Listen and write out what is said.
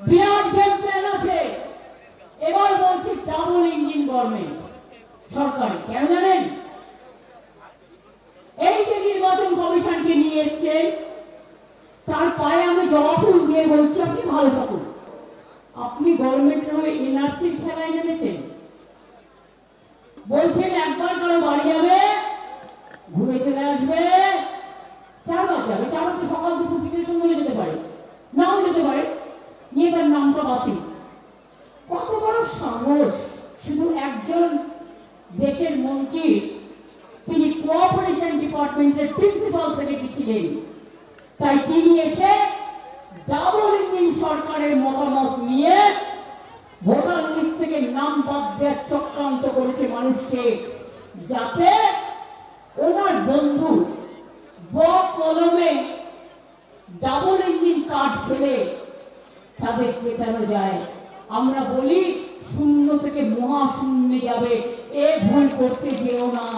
বিরাট game plan আছে। এবার বলছি ডাবল ইঞ্জিন গভর্নমেন্ট সরকারি। কেন জানেন? এই যে নির্বাচন কমিশনকে নিয়ে এসছে, তার পায়ে আমি জবাফুল দিয়ে বলছি আপনি ভালো থাকুন। আপনি গভর্নমেন্টের হয়ে এনআরসির খেলায় নেমেছেন। বলছেন একবার কারো বাড়ি যাবে, ঘুরে চলে আসবে, 4 বার যাবে। 4 বার তো সকাল দুপুর বিকেলের সঙ্গে যেতে পারে, নাও যেতে পারে, নিয়ে তার নামটা বাতিল। কত বড় সাহস! শুধু একজন দেশের মন্ত্রী, তিনি কোঅপারেশন ডিপার্টমেন্টের প্রিন্সিপাল সেক্রেটারি ছিলেন, তাই তিনি এসে ডাবল ইঞ্জিন সরকারের মতামত নিয়ে ভোটার লিস্ট থেকে নাম বাদ দেওয়ার চক্রান্ত করেছে মানুষকে, যাতে ওনার বন্ধু কলমে ডাবল ইঞ্জিন কার্ড খেলে তাদের চেতানো যায়। আমরা বলি শূন্য থেকে মহাশূন্যে যাবে, এ ভুল করতে যেও না।